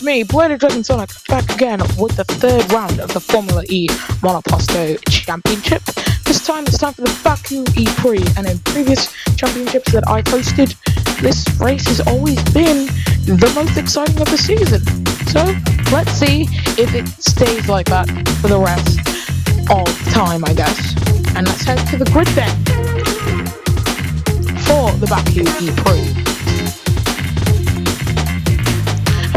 me, Bladed Dragon Sonic, back again with the third round of the Formula E Monoposto Championship. This time it's time for the Baku Prix, and in previous championships that I've hosted, this race has always been the most exciting of the season. So let's see if it stays like that for the rest of time, I guess. And let's head to the grid then for the Baku Prix.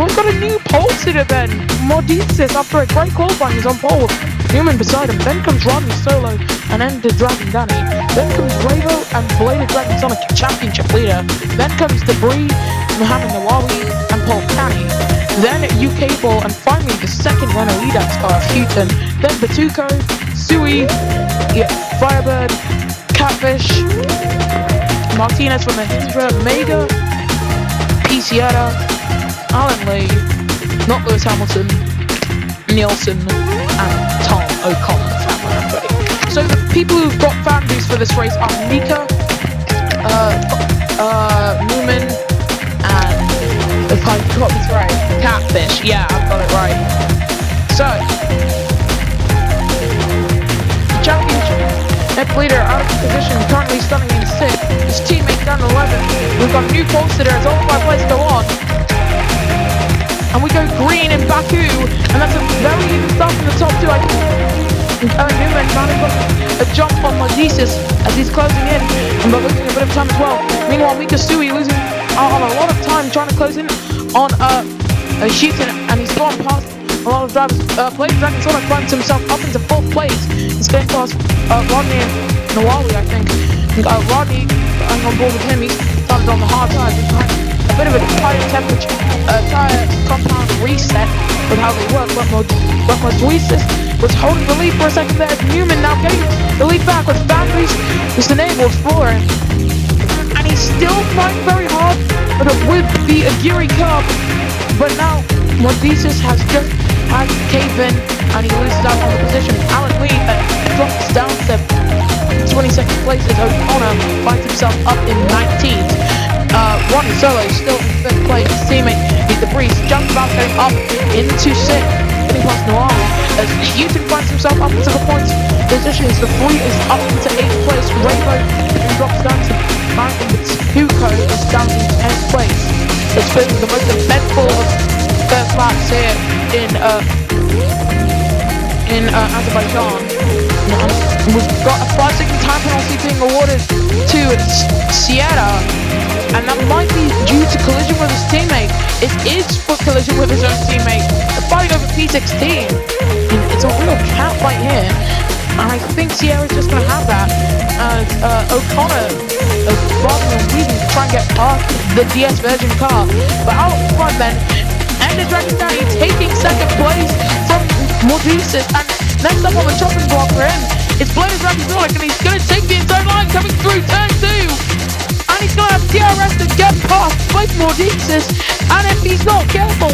We've got a new pole sitter then. Monoposto, after a great qualifying, is on pole. Newman beside him. Then comes Rodney Solo and Ender Dragon Danny. Then comes Ravo and Bladed Dragon Sonic, championship leader. Then comes Prix, Mohamed Nawawi and Paul Canny. Then UK Ball, and finally the second Renault EDAX car, Houghton. Then Batuko, Sui, Firebird, Catfish, Martinez from the Hindra, Mega, Picietta, Alan Lee, not Lewis Hamilton, Nielsen, and Tom O'Connor. So the people who've got fan boosts for this race are Mika, Newman, and if I got this right, Catfish. Yeah, I've got it right. So, championship leader out of position, currently starting in 6th. His teammate down 11th. We've got a new pole sitter as all 5 places go on. And we go green in Baku, and that's a very even start from the top 2. I think Newman managed a jump on Monoposto as he's closing in, but losing a bit of time as well. Meanwhile, Mika Sui losing a lot of time trying to close in on Houghton, and he's gone past a lot of drivers. Bladed Dragon Sonic finds himself up into 4th place. He's getting past Rodney and Nawawi, I think. Rodney, I'm on board with him. He started on the hard tires. A bit of a tire temperature, tire compound reset with how they work. But Monoposto was holding the lead for a second there. Newman now getting the lead back with boundaries. Just an able explorer, and he's still fighting very hard with the Aguirre curve. But now Monoposto has just had to cave in, and he loses out on the position. Alan Lee drops down to 22nd place as O'Connor finds himself up in 19th. Rodney Solo is still in 5th place. His teammate is Prix, jumps about going up into 6th, getting past Nawawi as Houghton finds himself up into the points positions. The Prix is up into 8th place. Rainbow drops down to 9th, and Batuko is down to 10th place. It's been the most eventful of first laps here in Azerbaijan. We've got a 5-second time penalty being awarded to Sierra, and that might be due to collision with his teammate. It is for collision with his own teammate. The fight over P16. It's a real cat fight here, and I think Sierra's just going to have that as O'Connor is bothering and weaving to try and get past the DS Virgin car. But out front then, Ender Dragon Danny taking 2nd place from Monoposto, and next up on the chopping block for him is Bladed Dragon Sonic, and he's going to take the inside line coming through turn 2. And he's going to have DRS to get past both Monoposto, and if he's not careful,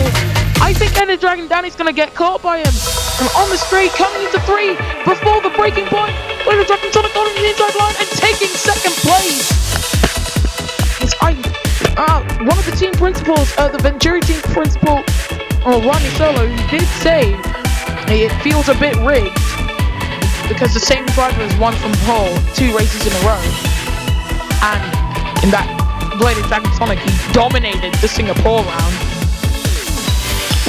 I think Ender Dragon Danny's going to get caught by him. And on the straight, coming into 3 before the breaking point, Bladed Dragon Sonic on the inside line and taking 2nd place. One of the team principals, the Venturi team principal, Rodney Solo, he did say it feels a bit rigged because the same driver has won from pole 2 races in a row, and in that Bladed Dragon Sonic he dominated the Singapore round.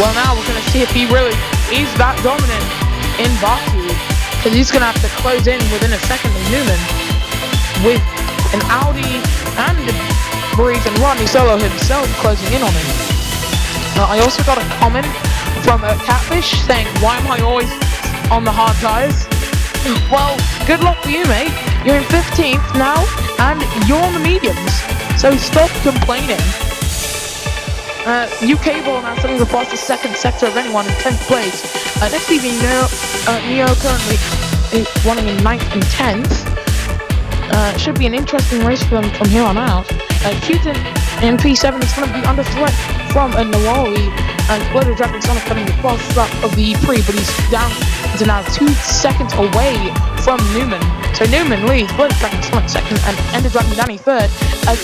Well, now we're going to see if he really is that dominant in Baku, because he's going to have to close in within a second of Newman with an Audi and Prix and Rodney Solo himself closing in on him. I also got a comment from Catfish saying, "Why am I always on the hard tires?" Well, good luck for you, mate. You're in 15th now, and you're on the mediums, so stop complaining. UK Ball now sitting across the 2nd sector of anyone in 10th place. Next leaving Neo currently running in 9th and 10th. Should be an interesting race for them from here on out. Houghton in P7 is going to be under threat from Nawawi, and Bladed Dragon Sonic coming the fastest lap of the Prix, but he's down to now 2 seconds away from Newman. So Newman leads, Bladed Dragon Sonic 2nd, and Ender Dragon Danny 3rd.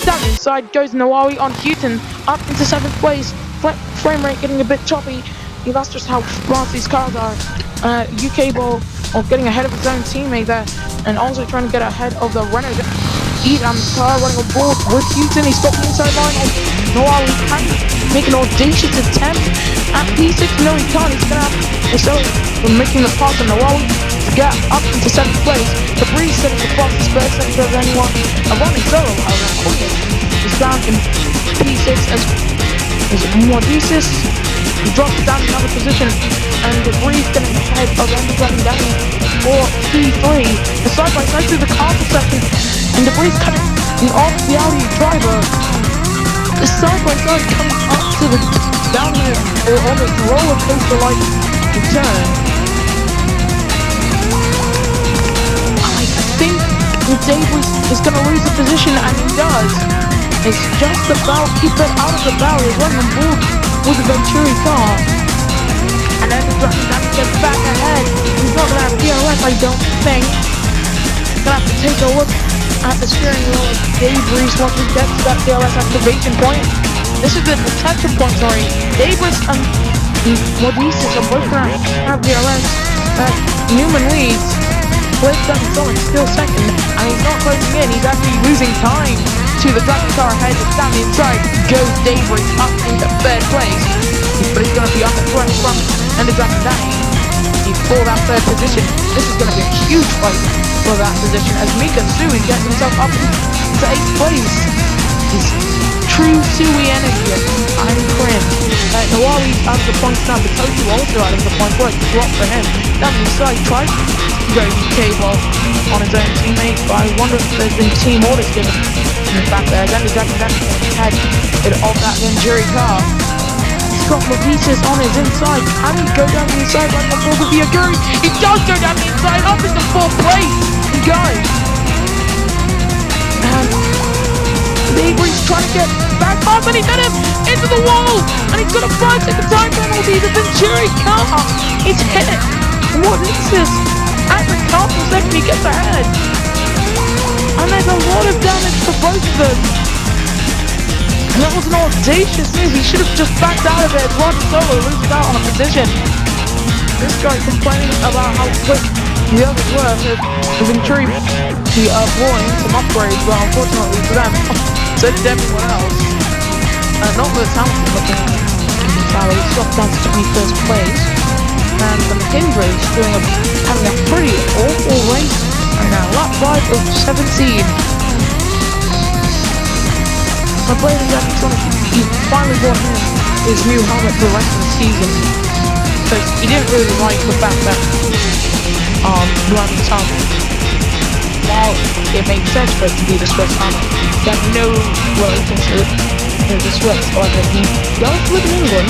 Down inside goes Nawawi on Houghton, up into 7th place. frame rate getting a bit choppy. That's just how fast these cars are. UK Ball getting ahead of his own teammate there, and also trying to get ahead of the Renault Edam's car running a ball with Houston. He's got the inside line of Noah. He can make an audacious attempt at P6. No, he can't. He's gonna have we're making the pass on Noah to get up into 7th place. The Prix setting the fastest first sector of anyone. A running solo, however, is down in P6 as Mordices. He drops down another position, and the Prix getting ahead of Andy Danny for P3. The side by side through the carpet section, and the Prix cutting off the Audi driver. The side by side coming up to the downhill or almost roller coaster like return. I think Davis is going to lose the position, and he does. It's just about keep it out of the barrier, running on board with the Venturi car. And then the Danny gets back ahead. He's not going to have DRS, I don't think. He's going to have to take a look at the steering wheel of Davis once we get to that DRS activation point. This is the detection point, sorry. Davis and Mordices are both going to have DRS. Newman leads. Blake doesn't go and still second, and he's not closing in. He's actually losing time to the Dragon car ahead. It's down the inside. Goes Davis up into 3rd place, but he's going to be on the front and the Dragon Danny. For that 3rd position. This is going to be a huge fight for that position as Mika Sui gets himself up to 8th place. His true Sui energy of I'm cringe. Nawali out of the points now, but Toku also out of the points. What a drop for him. Down the inside, tries to go UK ball on his own teammate, but I wonder if there's been team orders given in the back there. Then the Dragon had it off that Venturi car. He's got Mordices on his inside. Can he go down the inside like the ball with the Aguri? He does go down the inside, up into 4th place. He goes. And Davis trying to get back past, and he's hit him into the wall. And he's got a 5-second time penalty. The Venturi car is hit. Mordices at the couple second he gets ahead. And there's a lot of damage for both of them. And that was an audacious move. He should have just backed out of it. Run solo, loses out on a position. This guy complaining about how quick the others were. The Venturi brought in some upgrades, but unfortunately for them, so did everyone else. Not for the talented looking Sally, dropped down to 21st place. And the McKendry's having a pretty awful race. And now lap 5 of 17. My player he finally bought him his new helmet for the rest of the season. Because he didn't really like the fact that Brandon's helmet, while it made sense for it to be the Swiss helmet, he had no relationship to the Swiss. However, he does live in England,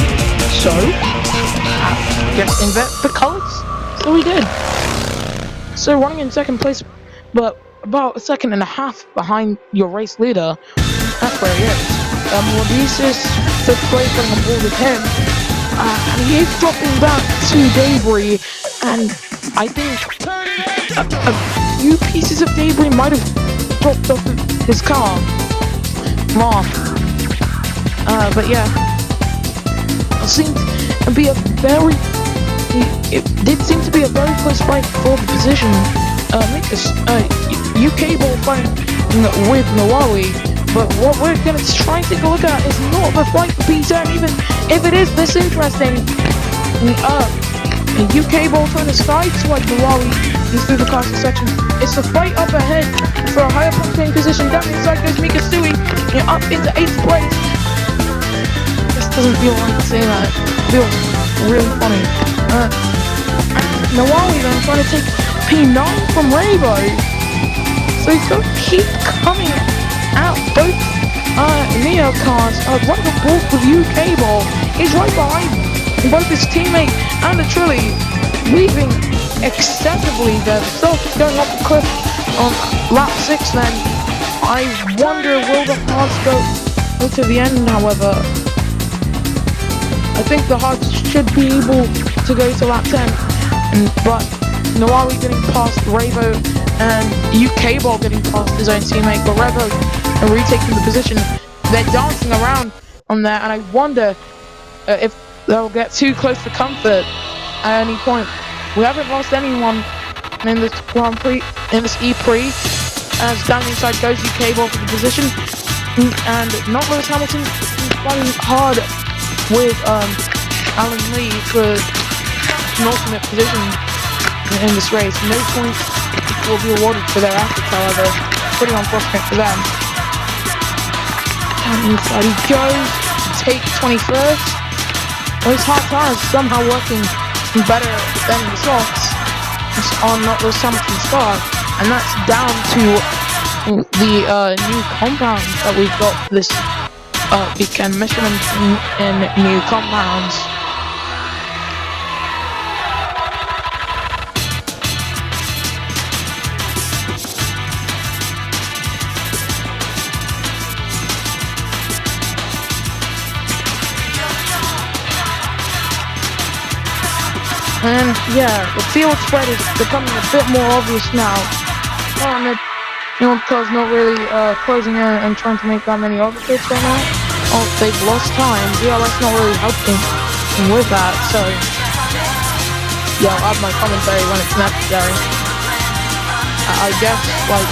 so just invent the colours. So he did. So running in 2nd place, but about 1.5 seconds behind your race leader. That's where he is. Mordices 5th place on the board with him. And he is dropping back to debris. And I think a few pieces of debris might have dropped off of his car. Mark. But yeah. It seemed to be it did seem to be a very close fight for the position. UK ball fight with Nawali. But what we're going to try and take a look at is not the fight for P10, even if it is this interesting. UK ball trying to sideswipe Nawali through the castle section. It's a fight up ahead for a higher punching position. Down inside goes Mika Sui, up into 8th place. This doesn't feel right to say that. It feels really funny. Nawali then trying to take P9 from Rabo. So he's going to keep coming out. Both Neo cars are right on board with UK ball. He's right behind both his teammate and the Trilly, leaving excessively there. Still going off the cliff on lap 6 then. I wonder will the Hearts go to the end, however. I think the Hearts should be able to go to lap 10. But Nawali getting past Ravo and UK ball getting past his own teammate, but Ravo and retaking the position. They're dancing around on there, and I wonder if they'll get too close to comfort at any point. We haven't lost anyone in this Grand Prix, in this E-Prix, as down the inside goes UK ball for the position, and not Lewis Hamilton fighting hard with Alan Lee for an ultimate position in this race. No points will be awarded for their efforts, however. Pretty unfortunate for them. And inside he goes to take 21st. Those hard tires somehow working better than the softs on Lewis Hamilton's car, and that's down to the new compounds that we've got this weekend. Michelin in new compounds. And yeah, the field spread is becoming a bit more obvious now. Car's not really closing in and trying to make that many overtakes right now. Oh, they've lost time. Yeah, that's not really helping with that, so yeah, I'll add my commentary when it's necessary. I guess, like,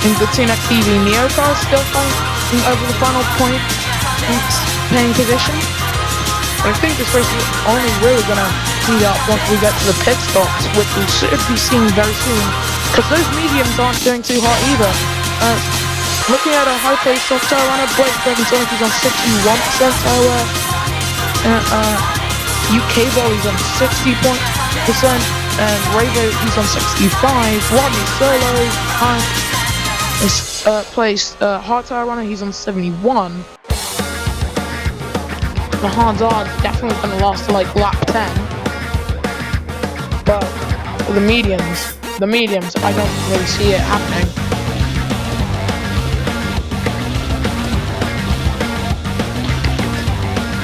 in the T-Next TV Neo car is still fighting over the final point paying position. I think this race is only really gonna heat up once we get to the pit stops, which we should be seeing very soon, because those mediums aren't doing too hot either. Looking at a high pace soft tire runner, Blake Dragonzonic is on 61% tire wear, UK Ball is on 60%, and Ravo he's on 65. Rodney Solo is placed hard tire runner, he's on 71. The hards are definitely going to last to like lap 10, but for the mediums, I don't really see it happening.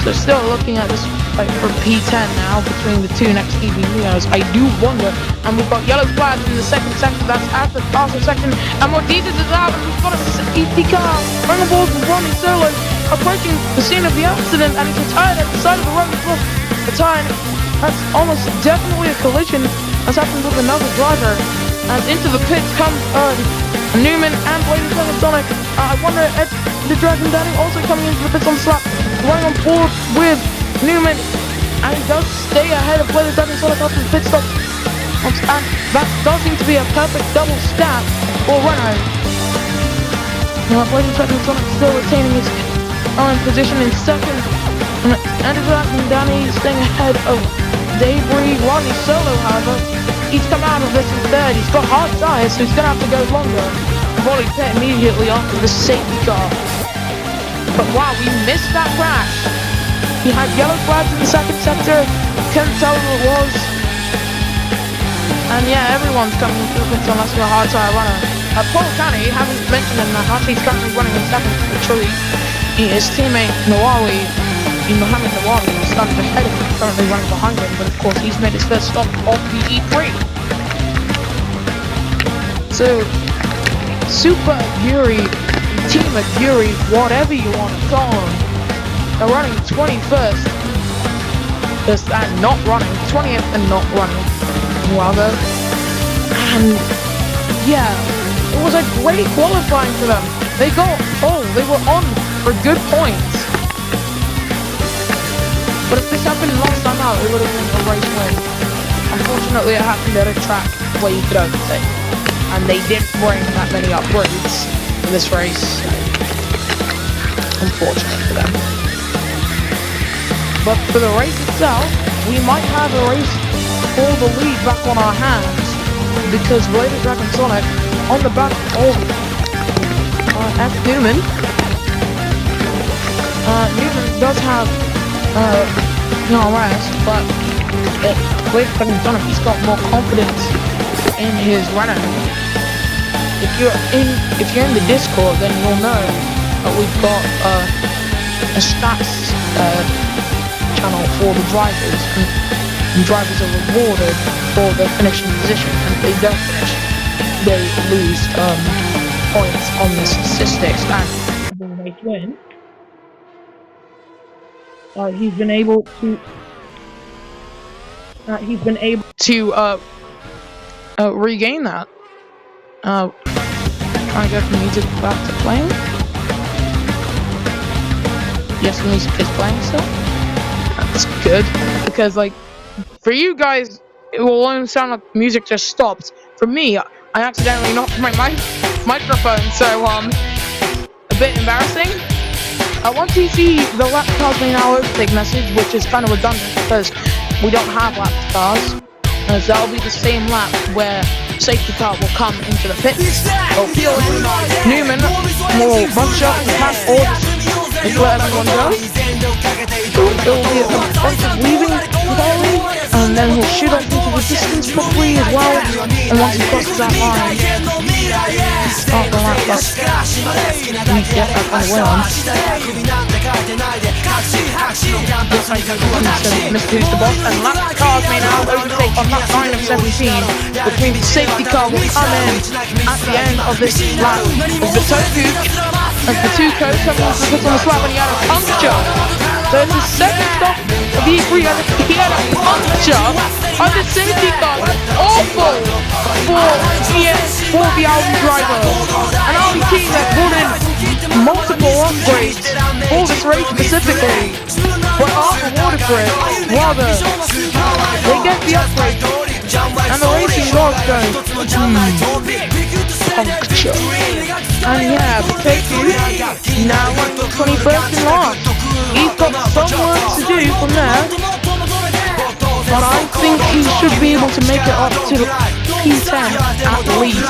So still looking at this fight for P10 now between the two next TV Neos. I do wonder, and we've got yellow flags in the second sector, that's after the Arsenal section, and Mortizes is out, and we've got a safety car running the ball from Ronnie Solo, approaching the scene of the accident, and he's retired at the side of the road as well. Retired. That's almost definitely a collision that's happened with another driver. And into the pits comes Newman and Blade Sonic. I wonder if the Dragon Danny also coming into the pits on slap, running on board with Newman, and he does stay ahead of Blade Sonic after the pit stop. And that does seem to be a perfect double stat for Renault. Blade Sonic still retaining his position in second, and Danny staying ahead of Debris. Rodney Solo, however, he's come out of this in third. He's got hard tires, so he's going to have to go longer. Volley pit immediately after the safety car. But wow, we missed that crash. He had yellow flags in the second sector. Couldn't tell who it was. And yeah, everyone's coming into the pits unless you're a hard tire runner. Paul Canny, haven't mentioned him that much. He's currently running in second for the tree. His teammate Nawawi, Mohammed Nawawi, is started ahead of him, currently running behind him, but of course he's made his first stop off the E3. So, Super Yuri, Team Yuri, whatever you want to call them, they're running 21st, and not running, 20th and not running, rather. And yeah, it was a great qualifying for them. They got pole, they were on for good points. But if this happened last time out, it would have been a race win. Unfortunately, it happened at a track where you could overtake, and they didn't bring that many upgrades in this race. Unfortunate for them. But for the race itself, we might have a race for the lead back on our hands, because Blade Dragon Sonic on the back of F. Newman. Newman does have DRS, but Blade Dragon Sonic, he's got more confidence in his runner. If you're in the Discord, then you'll know that we've got a stats channel for the drivers, and drivers are rewarded for their finishing position, and if they don't finish, they lose points on the statistics, and they win. he's been able to regain that. Trying to get the music back to playing. Yes, the music is playing still. That's good, because like, for you guys, it will only sound like music just stopped. For me, I accidentally knocked my microphone, so a bit embarrassing. Once you see the lap cars may now overtake message, which is kind of redundant because we don't have lap cars, as that'll be the same lap where safety car will come into the pit. They'll peel in, Newman will bunch up and pass orders and let everyone go. It will be a bunch of leaving Polly, and then he'll shoot off into the distance quickly as well, and once he crosses that line, after the lap up, we get back on the way on. Mr. Who's the Boss, and lap cars may now overtake on lap 9 of 17, which means the safety car will come in at the end of this lap of the Toku, as the two codes coming onto the pit on the slap, and he had a puncture. So it's his second stop of the E3, and he had a puncture on the safety car. That's awful for the Audi driver. An Audi team that brought in multiple upgrades for this race specifically, but aren't rewarded for it. Rather, they get the upgrade, and the racing gods go, puncture. And yeah, the Toku now on 21st in last. He's got some work to do from there, but I think he should be able to make it up to P10 at least,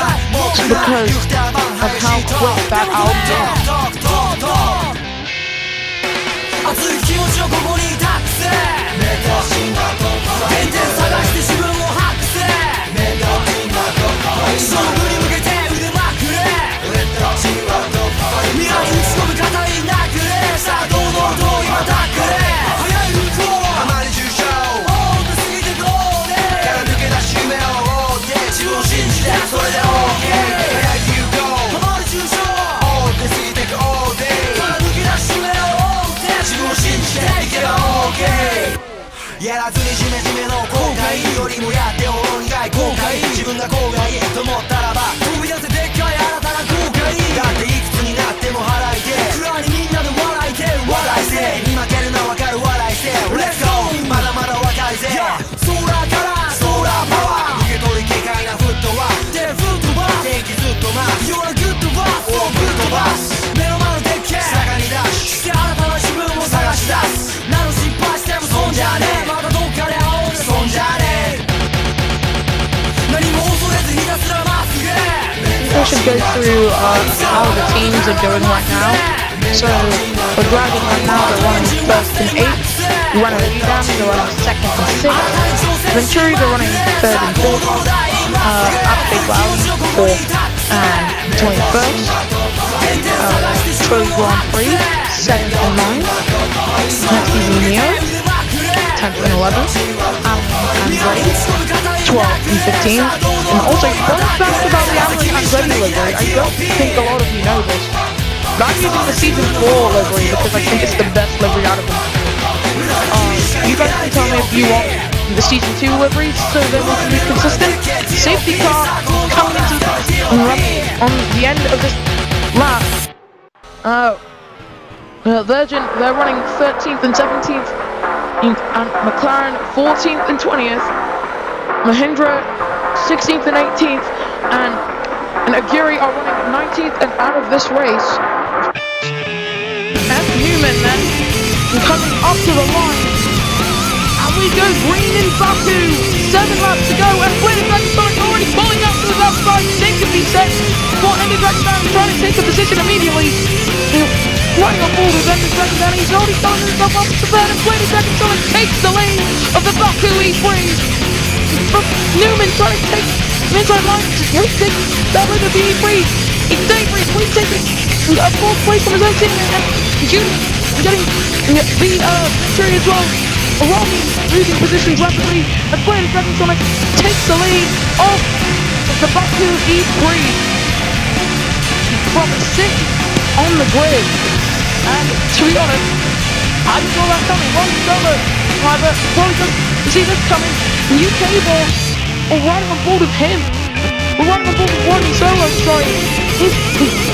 because of how quick that Audiやらずにジメジメの後悔よりもやっておろう苦い後悔自分が後悔と思ったらば飛び出せでっかい新たな後悔だっていくつになっても払いて暗いみんなで笑いて笑いせに負けるの分かる笑いせ Let's go まだまだ若いぜソーラーからソーラーパワー受け取り軽快なフットワークでフットバー元気ずっとマス You're a good boss おグッドバス目の前のデッキ坂にダッシュして新たな自分を探し出す何の失敗しても損じゃねえまだどっかで青で損じゃねえ何も恐れずひたすらまっすぐ I should go through how the teams are doing right now. So, for Dragon right now, they're running 1st and 8th. Running Redam, they're running 2nd and 6th. Venturi, they're running 3rd and 4th. Big Valley, 4th and 21st. Troy Grand Prix, 7th and 9th. Next is Neo, 10th and 11th. Andretti, 12th and 15th. And also, fun fact about the Andretti livery, I don't think a lot of you know this, but I'm using the Season 4 livery because I think it's the best livery out of them. You guys can tell me if you want the Season 2 livery so that we can be consistent. Safety car coming into on the end of this lap. Virgin, they're running 13th and 17th, and McLaren 14th and 20th. Mahindra 16th and 18th, and Aguri are running 19th and out of this race. And Newman then coming up to the line, and we go green in Baku. 7 laps to go, and Flaming Dragon Sonic already pulling up to the left side. They could be set for Ender Dragon Down, trying to take a position immediately. Running on board with Ender Dragon Down, he's already starting himself up to the third, and Flaming Dragon Sonic takes the lane of the Baku E3. Newman trying to take an inside line to take that lead of the E3. It's dangerous. We've taken a 4th place from his own team, and June getting the victory as well. Robbie losing positions rapidly, and Flaming Dragon Sonic takes the lead of the Baku E3 from 6th on the grid. And to be honest, I saw that coming. Ronnie Solo, however, probably doesn't see this coming. New Cable are riding on board with him. We're riding on board with Ronnie Solo, sorry. He's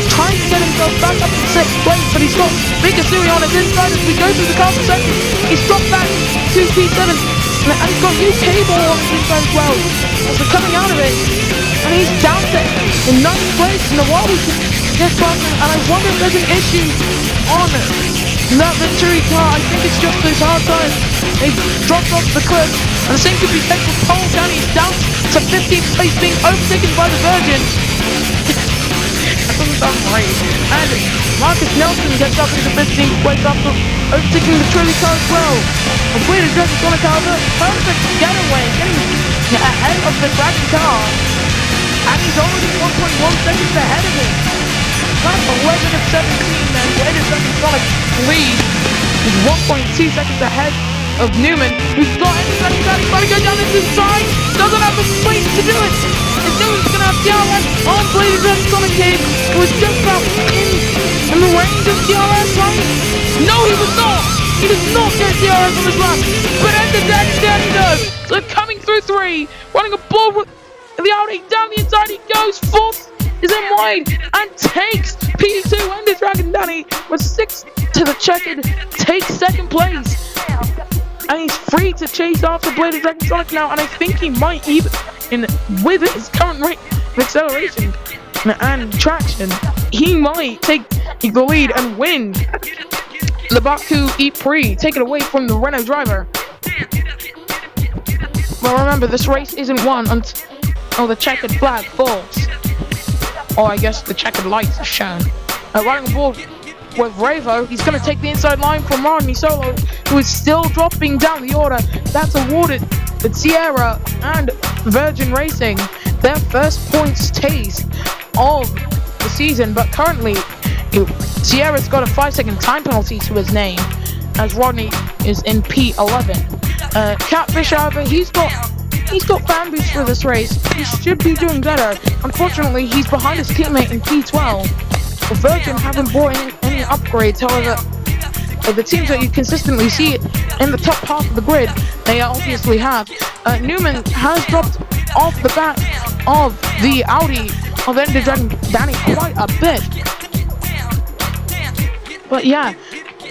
trying to get himself back up to 6th place, but he's got Big Asui on his inside as we go through the castle section. He's dropped back to P7, and he's got New Cable on his inside as well. As we're coming out of it, and he's down to in 9th place in the world. Yes, and I wonder if there's an issue on that victory car. I think it's just those hard times. They've dropped off the cliff, and the same could be said for Paul County. He's down to 15th place, being overtaken by the Virgin. That doesn't sound right. And Marcus Nelson gets up into 15th place after overtaking the Trilly car as well. And Bleeding Dragon Sonic, however, perfect getaway, getting ahead of the Dragon car. And he's already 1.1 seconds ahead of him. That's 11 of 17, and Bleeding Dragon Sonic lead is 1.2 seconds ahead of Newman, who's got anything trying to go down into the side, doesn't have the space to do it. And Newman's going to have DRS on Bleeding Dragon Sonic here, who was just about in the range of DRS, right? No, he was not. He does not get DRS on this lap, but Ender Dragon Danny does. So coming through 3, running a ball with the Audi down the inside, he goes 4th, is in wide, and takes P2. Ender Dragon Danny with 6 to the checkered, takes 2nd place. And he's free to chase after Bleeding Dragon Sonic now, and I think he might even, with his current rate of acceleration and traction, he might take the lead and win the Baku Prix, take it away from the Renault driver. Well, remember, this race isn't won until the checkered flag falls. Or I guess the checkered lights are shown. Running aboard with Ravo, he's going to take the inside line from Ronnie Solo, who is still dropping down the order. That's awarded to Sierra and Virgin Racing their first points taste of the season, but currently Sierra's got a 5-second time penalty to his name, as Rodney is in P11. Catfish, however, he's got fan boost for this race. He should be doing better. Unfortunately, he's behind his teammate in P12. The Virgin haven't brought in any upgrades, however, the teams that you consistently see in the top half of the grid, they obviously have. Newman has dropped off the back of the Audi of Ender Dragon Danny quite a bit. But yeah,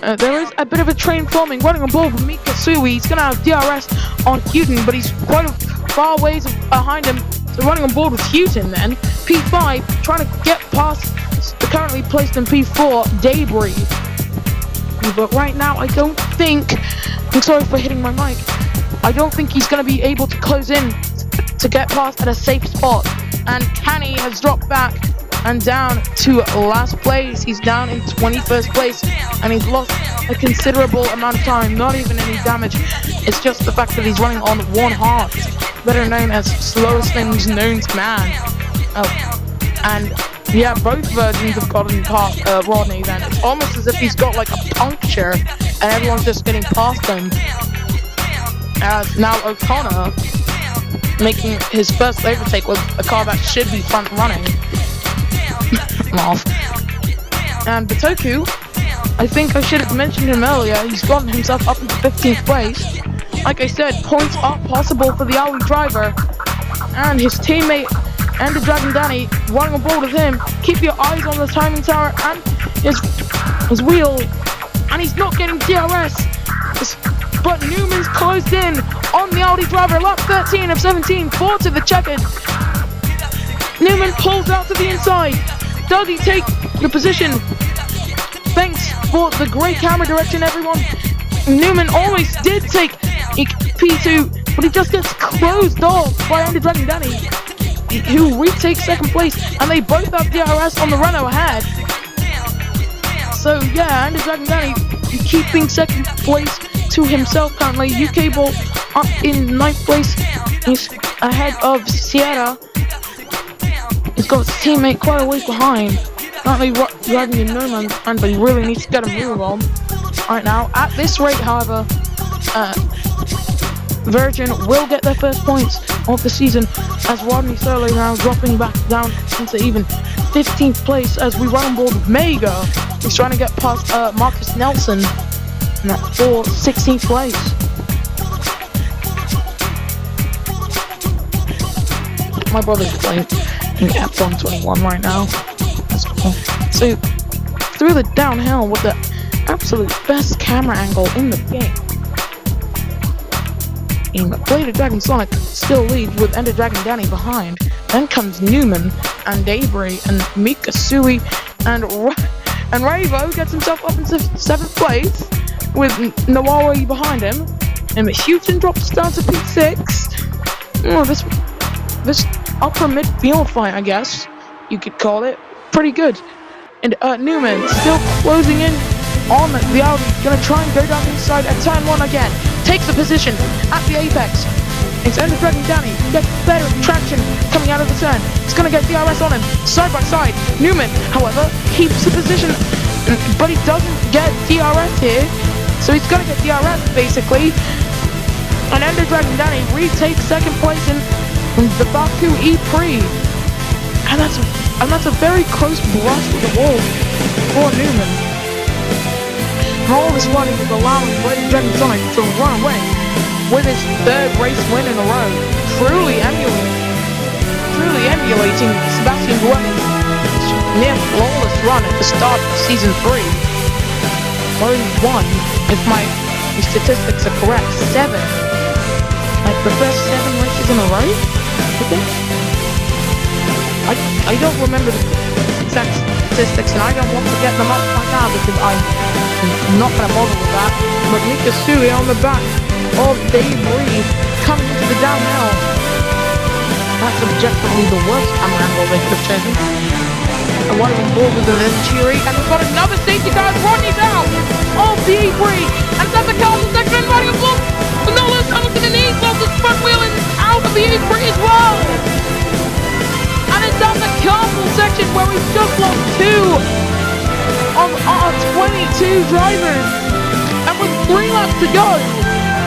there is a bit of a train forming, running on board with Mika Sui. He's going to have DRS on Houghton, but he's quite a far ways behind him. So running on board with Houghton then. P5, trying to get past the currently placed in P4, Debris. But right now, I don't think, I'm sorry for hitting my mic, I don't think he's going to be able to close in to get past at a safe spot. And Canny has dropped back and down to last place. He's down in 21st place, and he's lost a considerable amount of time, not even any damage. It's just the fact that he's running on one heart, better known as slowest things known to man. And yeah, both Virgins have gotten past Rodney then. It's almost as if he's got like a puncture and everyone's just getting past him. As now O'Connor making his first overtake with a car that should be front running. Off. And Batoku, I think I should have mentioned him earlier, he's gotten himself up into 15th place. Like I said, points are possible for the Audi driver and his teammate Ender Dragon Danny running on board with him. Keep your eyes on the timing tower and his wheel, and he's not getting DRS, but Newman's closed in on the Audi driver. Lap 13 of 17, 4 to the checkered. Newman pulls out to the inside. Does he take the position? Thanks for the great camera direction, everyone. Newman always did take P2, but he just gets closed off by Ender Dragon Danny, who retakes 2nd place, and they both have DRS on the Renault ahead. So yeah, Ender Dragon Danny keeping 2nd place to himself currently. UK Ball up in 9th place. He's ahead of Sierra. He's got his teammate quite a ways behind. Currently driving in no man's land, but he really needs to get a move on right now. At this rate, however, Virgin will get their first points of the season, as Rodney Solo now dropping back down into even 15th place as we run on board with Mega. He's trying to get past Marcus Nelson for 16th place. My brother's playing in F1 21 right now. That's cool. So, through the downhill with the absolute best camera angle in the game. Blade of Dragon Sonic still leads with Ender Dragon Danny behind. Then comes Newman and Avery and Mikasui and Ravo gets himself up into 7th place with Nawari behind him. And Houston drops down to P6. Oh, this upper midfield fight, I guess you could call it, pretty good. And Newman still closing in on the Audi, gonna try and go down the inside at turn 1 again. Takes the position at the apex. It's Ender Dragon Danny, gets better traction coming out of the turn. It's gonna get DRS on him, side by side. Newman, however, keeps the position, but he doesn't get DRS here. So he's gonna get DRS basically. And Ender Dragon Danny retakes 2nd place in the Baku Prix. And that's a very close brush with the wall for Newman. All this while he was allowing Blade of Dragon Sonic to run away with his 3rd race win in a row. Truly emulating Sebastian Buemi's near flawless run at the start of season 3. Where he won, if my statistics are correct, 7. Like the first 7 races in a row, I think? I don't remember the exact statistics, and I don't want to get them up right now because I'm not going to bother with that. But Mikasui on the back of Debris coming into the downhill. That's objectively the worst camera angle they could have chosen. And one of them ball with the Venturi, and we've got another safety car, Rodney down off the Debris, and that's the castle section and riding a block. But no less Hamilton and he blows his front wheel and out of the Debris as well. And it's down the castle section where we've just lost 2 of our 22 drivers. And with 3 laps to go,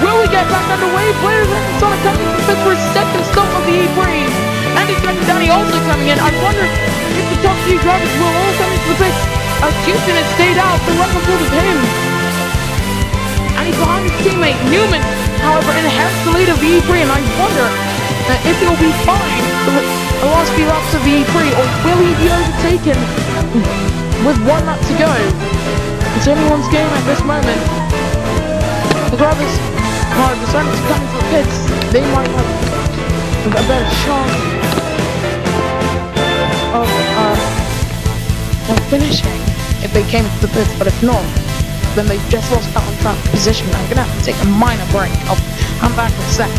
will we get back underway? Blade of Dragon Sonic coming to the pits for his 2nd stop of the E3. Andy Dragon Danny also coming in. I wonder if the top 2 drivers will all come into the pits as Houston has stayed out the run of him. And he's behind his teammate Newman, however, inherits the lead of the E3, and I wonder if he'll be fine for the last few laps of the E3, or will he be overtaken with 1 lap to go? It's anyone's game at this moment. The drivers are deciding to come into the pits. They might have a better chance of finishing if they came into the pits, but if not, then they've just lost out on track position. I'm gonna have to take a minor break. I'm back in a sec.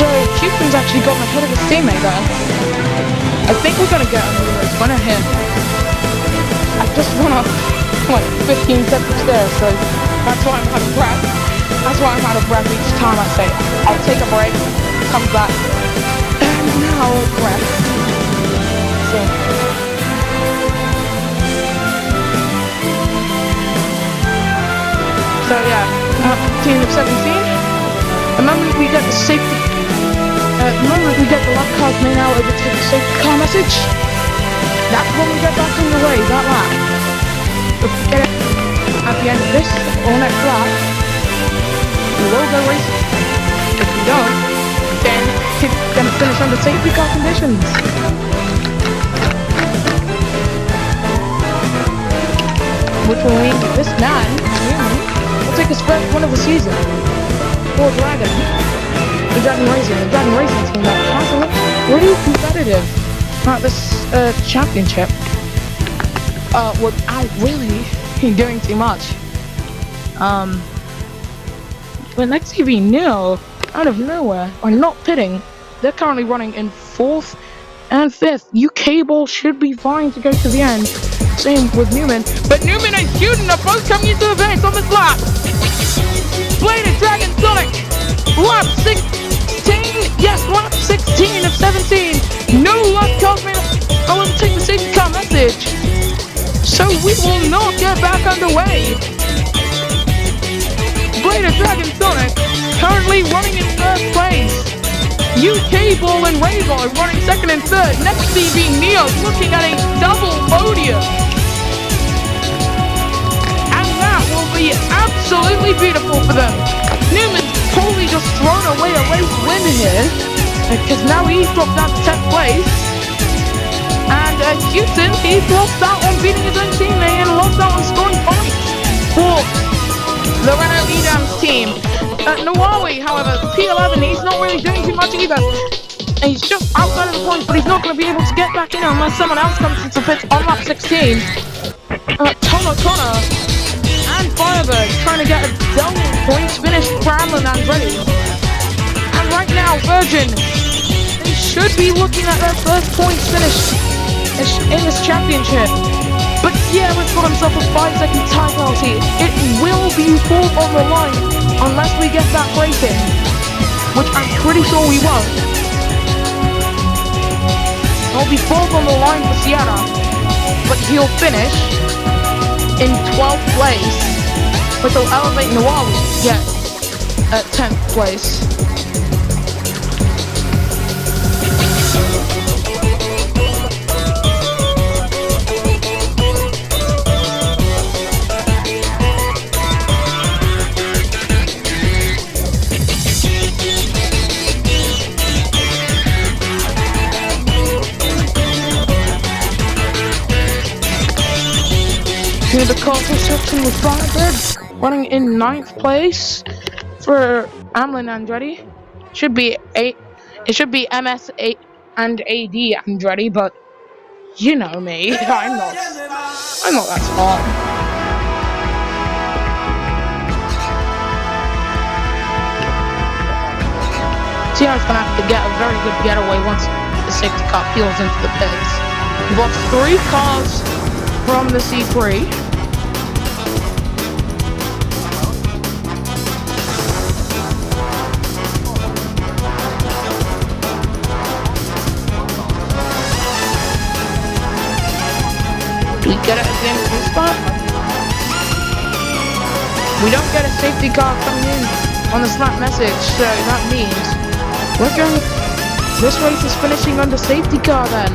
So Houston's actually gotten ahead of his teammate there. I think we're gonna get another race winner here. I just run up like 15 seconds there, so that's why I'm out of breath. That's why I'm out of breath each time I say I'll take a break, come back, and now breath. So yeah, team of 17. The moment we get the safety, the moment we get the lap cars may now overtake the safety car message, that's when we get back on the way, that lap. If we get it at the end of this or next lap, we will go racing. If we don't, then it's gonna finish under safety car conditions. Which will mean that this man, will take his first win of the season. For Dragon, the Dragon Racing team that has looked really competitive at this championship without really doing too much. But next TV Neo, out of nowhere, are not pitting. They're currently running in 4th and 5th. UK Ball should be fine to go to the end. Same with Newman. But Newman and Huden are both coming into the finish on this lap. Bladed Dragon Sonic. Lap 16. Yes, lap 16 of 17. No luck, Cosmin. I will take the safety car message. So we will not get back underway. Bladed Dragon Sonic currently running in 3rd place. UK Ball and Raver are running 2nd and 3rd. Next TV Neo looking at a double podium. And that will be absolutely beautiful for them. Newman's probably just thrown away a race win here, because now he's dropped out to 10th place. And Huden, he's lost out on beating his own teammate and lost out on scoring points for the Renault Edam's team. Nawawi, however, P11, he's not really doing too much either. He's just outside of the points, but he's not going to be able to get back in unless someone else comes into pits on lap 16. Tom O'Connor and Firebird trying to get a double points finish for Amlin and Andretti. And right now, Virgin, they should be looking at their first points finish in this championship. But Sierra's got himself a 5-second time penalty. It will be 4th on the line unless we get that racing, which I'm pretty sure we won't. It'll be 4th on the line for Sierra, but he'll finish in 12th place, which will elevate Nawawi yet at 10th place. Here the castle section with Firebird running in 9th place for Amlin Andretti. Should be MS and AD Andretti, but you know me, I'm not that smart. Sierra's gonna have to get a very good getaway once the safety car peels into the pits. We've got 3 cars from the C3. Do we get it at the end of this spot? We don't get a safety car coming in on the snap message, so that means we're going. This race is finishing under safety car then.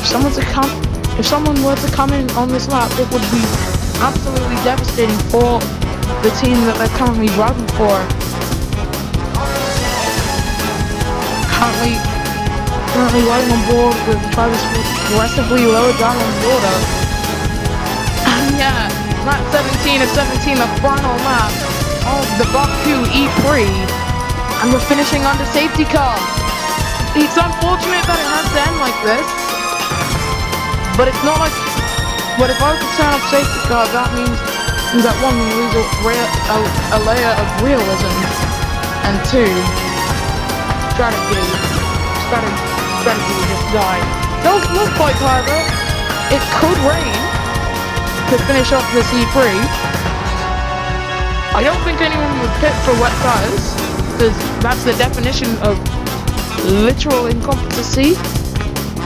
If someone were to come in on this lap, it would be absolutely devastating for the team that they're currently driving for. Currently riding on board with drivers progressively lower down on the order. And yeah, lap 17 of 17, the final lap of the Baku E3. And we're finishing under safety car. It's unfortunate that it has to end like this. But it's not like, but if I were to turn off safety car, that means that 1, we lose a layer of realism, and 2, strategy just died. Does look like, however, it could rain to finish off this E3. I don't think anyone would pit for wet tires, because that's the definition of literal incompetency.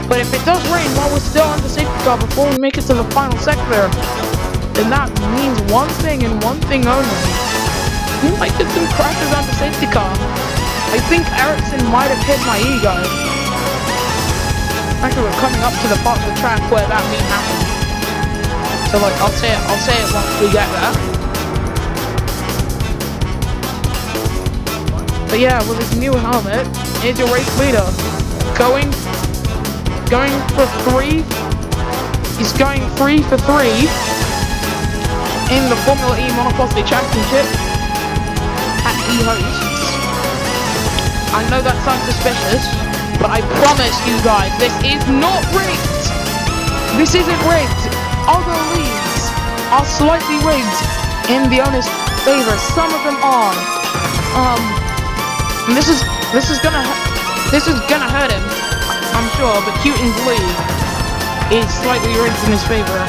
But if it does rain while we're still under safety car before we make it to the final sector, then that means one thing and one thing only. We might get some crashes under safety car. I think Ericsson might have hit my ego. Actually, we're coming up to the part of the track where that may happen. So like, I'll say it once we get there. But yeah, with his new helmet, here's your race leader. Going for 3. He's going 3 for 3 in the Formula E Monoposto Championship at he hosts. I know that sounds suspicious, but I promise you guys, this is not rigged. This isn't rigged. Other leagues are slightly rigged. in the owner's favor. Some of them are. And this is gonna hurt him, I'm sure. But Putin's lead is slightly rigged in his favor.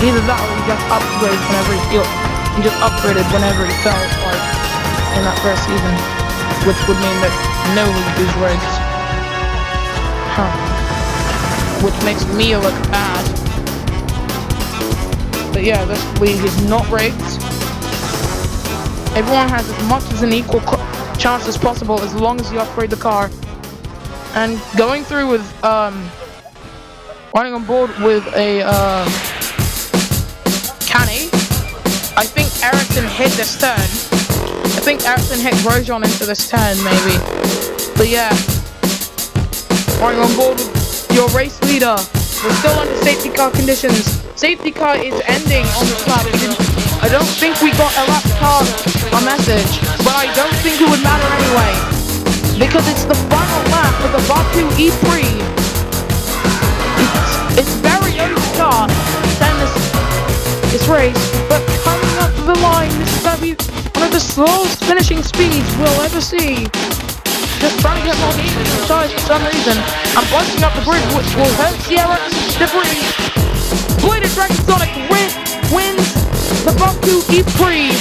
Either that or he just upgraded whenever he felt like in that first season, which would mean that no league is rigged. Which makes me look bad. But yeah, this league is not rigged. Everyone has as much as an equal chance as possible as long as you upgrade the car. And going through with running on board with a Canny, I think Ericsson hit this turn. I think Ericsson hit Grosjean into this turn, maybe. But yeah, running on board with your race leader. We're still under safety car conditions. Safety car is ending on this lap. I don't think we got a lap car a message, but I don't think it would matter anyway, because it's the final lap of the Baku E3. It's very early to start this race, but coming up the line, this is going to be one of the slowest finishing speeds we'll ever see. Just trying to get more heat in the tires for some reason. I'm busting up the grid, which will hurt Sierra debris. Bladed Dragon Sonic wins the Baku E3.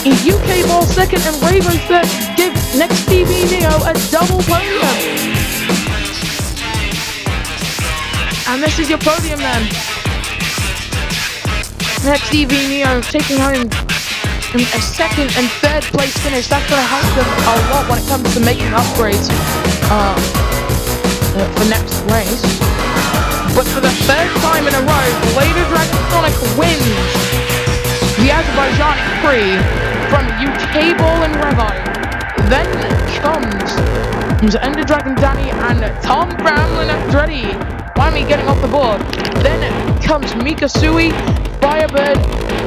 UK Ball second and Ravo third give Next TV Neo a double podium. And this is your podium then. Next TV Neo taking home a second and third place finish. That's going to help them a lot when it comes to making upgrades for next race. But for the third time in a row, Bladed Dragon Sonic wins the Azerbaijani Prix from UK Ball and Revo. Then comes Ender Dragon Danny and Tom Bramlin Andretti finally getting off the board. Then comes Mika Sui, Firebird,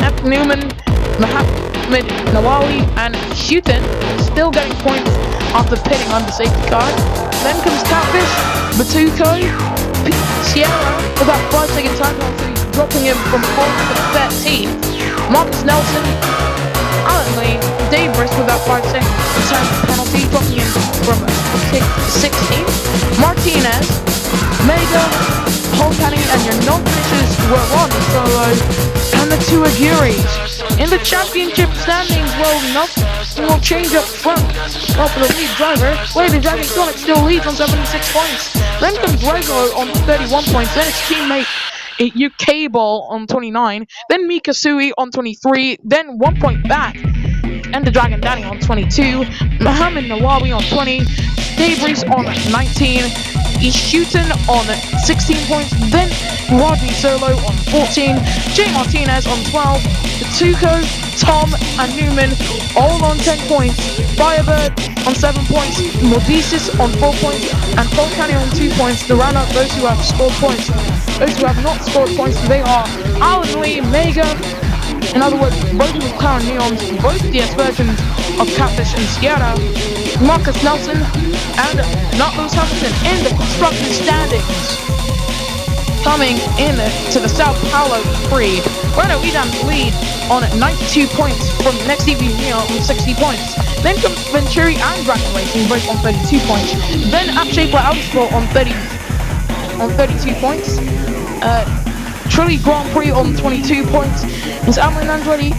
F. Newman, Mohammed Nawali and Houghton still getting points after pitting under safety car. Then comes Catfish, Batuko, Sierra with that 5-second time penalty, dropping him from 4th to 13th. Marcus Nelson, Alan Lee, Dave Brisk with that 5-second time penalty, dropping him from 6th to 16th. Martinez, Mega, Holtani, and your non-finishers were Ron Solo and the two Aguirres. In the championship standings, well, nothing will change up front. Well, for the lead driver, Bladed Dragon Sonic still leads on 76 points. Then comes Rego on 31 points, then his teammate UK Ball on 29, then Mika Sui on 23, then 1 point back, Ender Dragon Danny on 22, Mohammed Nawawi on 20, Dave Reese on 19, Houghton on 16 points, then Rodney Solo on 14, Jay Martinez on 12, Tuco, Tom and Newman all on 10 points, Firebird on 7 points, Mordesis on 4 points, and Volcani on 2 points to round up those who have scored points. Those who have not scored points, they are Alan Lee, Mega, in other words, both of McLaren Neons, both DS versions of Catfish and Sierra, Marcus Nelson, and not Lewis Hamilton in the construction standings. Coming in to the Sao Paulo Prix, Renault Edam's lead on 92 points from Next TV Neon on 60 points. Then comes Venturi and Dragon Racing, both on 32 points. Then Upshaper Autosport on 32 points. Trilly Grand Prix on 22 points. It's Amelin Andretti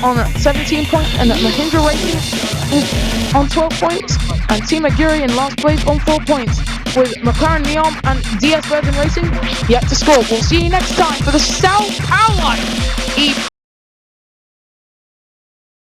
on 17 points, and Mahindra Racing on 12 points, and Team Aguirre in last place on 4 points, with McLaren Neon and DS Virgin Racing yet to score. We'll see you next time for the Sao Paulo E